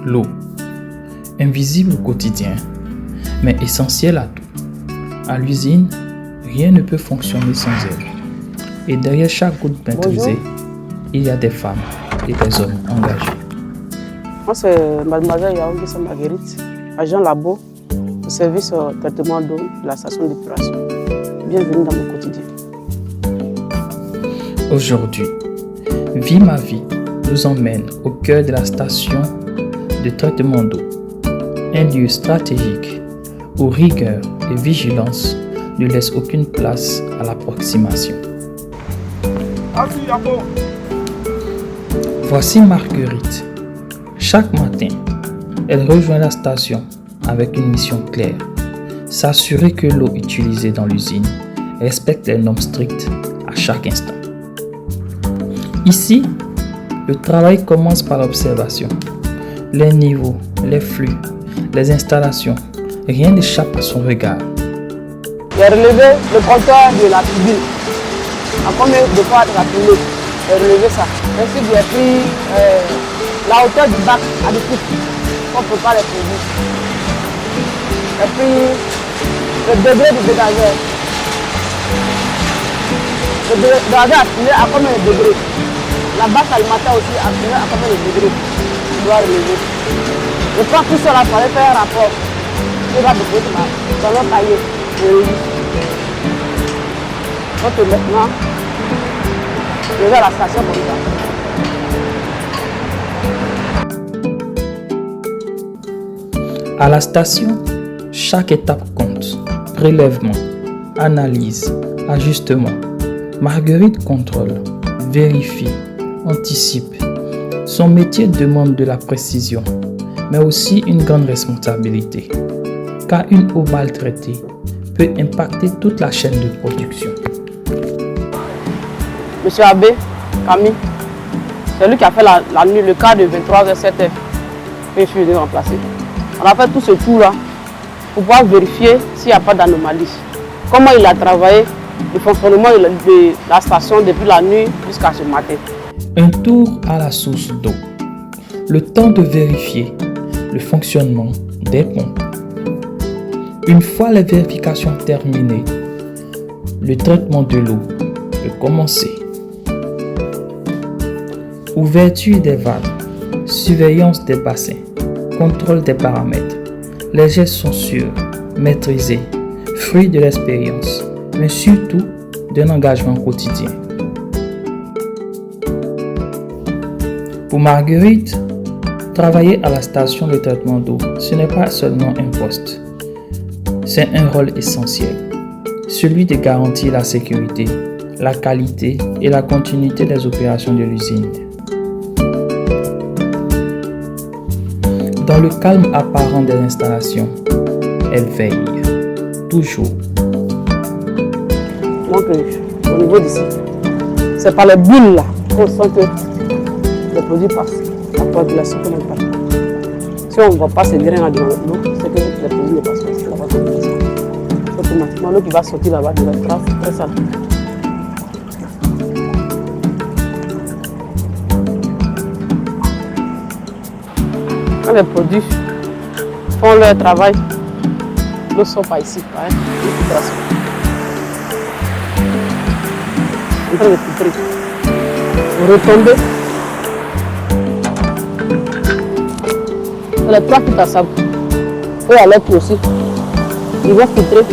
L'eau, invisible au quotidien, mais essentielle à tout. À l'usine, rien ne peut fonctionner sans elle. Et derrière chaque goutte maîtrisée, il y a des femmes et des hommes engagés. Moi, c'est Mademoiselle Yaoundé Marguerite, agent labo au service traitement d'eau de la station d'épuration. Bienvenue dans mon quotidien. Aujourd'hui, Vie ma vie nous emmène au cœur de la station de traitement d'eau, un lieu stratégique où rigueur et vigilance ne laissent aucune place à l'approximation. Voici Marguerite. Chaque matin, elle rejoint la station avec une mission claire: s'assurer que l'eau utilisée dans l'usine respecte les normes strictes à chaque instant. Ici, le travail commence par l'observation. Les niveaux, les flux, les installations, rien n'échappe à son regard. J'ai relevé le compteur de la turbine. À combien de fois la turbine? J'ai relevé ça. Ainsi, j'ai pris la hauteur du bac additif pour préparer les produits. J'ai pris le degré du dégageur. Le dégageur affiné à combien de degrés? La bâche alimentaire aussi affinée à combien de degrés? Je dois relever. Je prends tout cela, il fallait faire un rapport. Je dois déposer dans le cahier. Donc maintenant, je vais à la station comme ça. À la station, chaque étape compte. Prélèvement, analyse, ajustement. Marguerite contrôle, vérifie, anticipe. Son métier demande de la précision, mais aussi une grande responsabilité, car une eau maltraitée peut impacter toute la chaîne de production. Monsieur Abbé, Camille, c'est lui qui a fait la nuit, le cas de 23h07h. Et je suis venu remplacer. On a fait tout ce tour-là pour pouvoir vérifier s'il n'y a pas d'anomalie. Comment il a travaillé, le fonctionnement de la station depuis la nuit jusqu'à ce matin. Un tour à la source d'eau. Le temps de vérifier le fonctionnement des pompes. Une fois les vérifications terminées, le traitement de l'eau peut commencer. Ouverture des valves, surveillance des bassins, contrôle des paramètres. Les gestes sont sûrs, maîtrisés, fruits de l'expérience, mais surtout d'un engagement quotidien. Pour Marguerite, travailler à la station de traitement d'eau, ce n'est pas seulement un poste. C'est un rôle essentiel, celui de garantir la sécurité, la qualité et la continuité des opérations de l'usine. Dans le calme apparent des installations, elle veille, toujours. Donc, au niveau d'ici, c'est par les bulles là qu'on sent que les produits passent. La coagulation qu'on n'a pas. Si on ne voit pas ces grains là dans l'eau, c'est que les produits ne passent pas. C'est la coagulation. Automatiquement, l'eau qui va sortir là-bas de la trace, c'est très sale. Quand les produits font leur travail, l'eau ne sort pas ici. Hein, en train de filtrer. Vous retombez. Les trois qui t'assemblent. Et à l'autre aussi. Ils vont filtrer.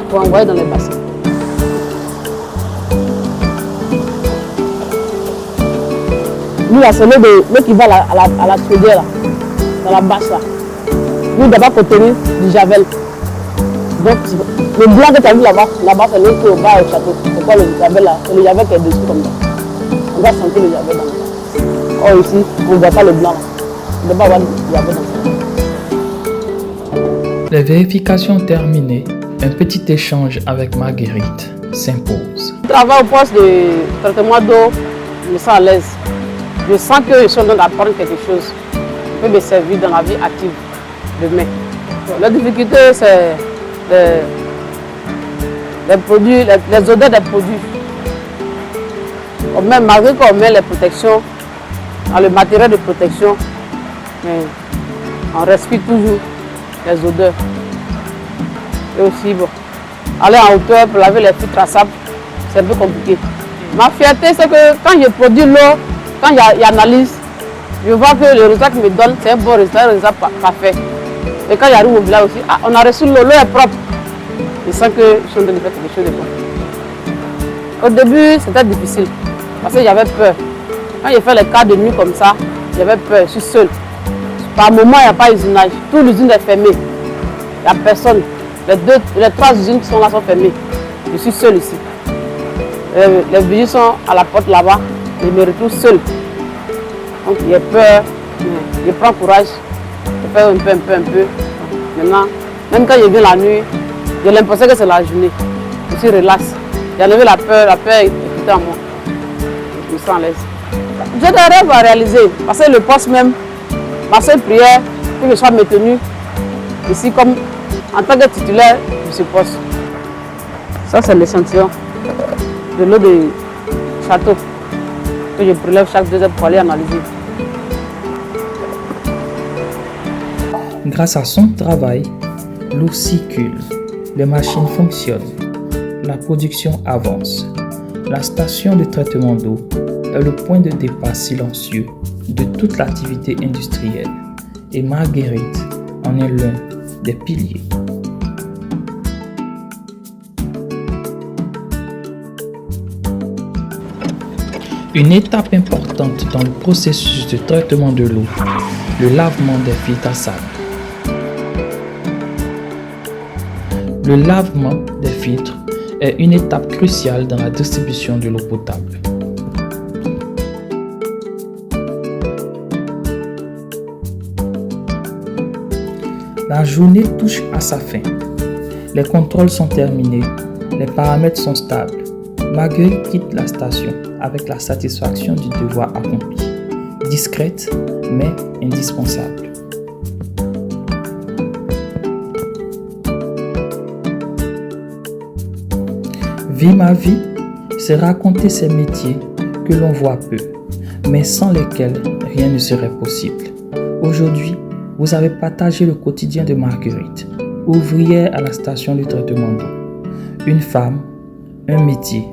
Pour envoyer dans les bassins. Nous, là, c'est l'eau qui va à la chaudière, là, dans la bâche. Là. Nous, d'abord, contenir du javel. Donc, le blanc que tu as vu là-bas, c'est l'eau qui est au bas au château. C'est quoi le javel là? C'est le javel qui est dessus comme ça. On va sentir le javel dans le bas. Or, ici, on ne voit pas le blanc. On ne doit pas avoir le javel dans le bas. Les vérifications terminées, un petit échange avec Marguerite s'impose. Je travaille au poste de traitement d'eau, je me sens à l'aise. Je sens que je suis en train d'apprendre quelque chose qui peut me servir dans la vie active demain. La difficulté, c'est les produits, les odeurs des produits. Malgré qu'on met les protections, dans le matériel de protection, mais on respire toujours les odeurs. Et aussi, bon, aller en hauteur pour laver les filtres traçables, c'est un peu compliqué. Ma fierté, c'est que quand je produis l'eau, quand il y a analyse, je vois que le résultat qu'ils me donne, c'est un bon résultat, un résultat parfait. Et quand j'arrive au village aussi, on a reçu l'eau, l'eau est propre. Je sens que je suis en train de faire quelque chose de bon. Au début, c'était difficile, parce que j'avais peur. Quand j'ai fait les cas de nuit comme ça, j'avais peur, je suis seule. Par moment, il n'y a pas d'usinage. Toute l'usine est fermée. Il n'y a personne. Les 3 usines qui sont là sont fermées. Je suis seule ici. Les vigiles sont à la porte là-bas. Je me retrouve seule. Donc j'ai peur, je prends courage. Je fais un peu. Maintenant, même quand je viens la nuit, j'ai l'impression que c'est la journée. Je suis relax. J'ai enlevé la peur est quittée en moi. Je me sens à l'aise. J'ai des rêves à réaliser. Parce que le poste même, ma seule prière, que je sois maintenue ici comme en tant que titulaire de ce poste. Ça, c'est l'échantillon de l'eau de château que je prélève chaque 2 heures pour aller analyser. Grâce à son travail, l'eau circule, les machines fonctionnent, la production avance. La station de traitement d'eau est le point de départ silencieux de toute l'activité industrielle et Marguerite en est l'un des piliers. Une étape importante dans le processus de traitement de l'eau, le lavement des filtres à sable. Le lavement des filtres est une étape cruciale dans la distribution de l'eau potable. La journée touche à sa fin. Les contrôles sont terminés, les paramètres sont stables. Marguerite quitte la station avec la satisfaction du devoir accompli. Discrète, mais indispensable. Vie ma vie, c'est raconter ces métiers que l'on voit peu, mais sans lesquels rien ne serait possible. Aujourd'hui, vous avez partagé le quotidien de Marguerite, ouvrière à la station de traitement d'eau. Une femme, un métier,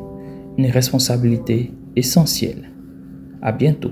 une responsabilité essentielle. À bientôt.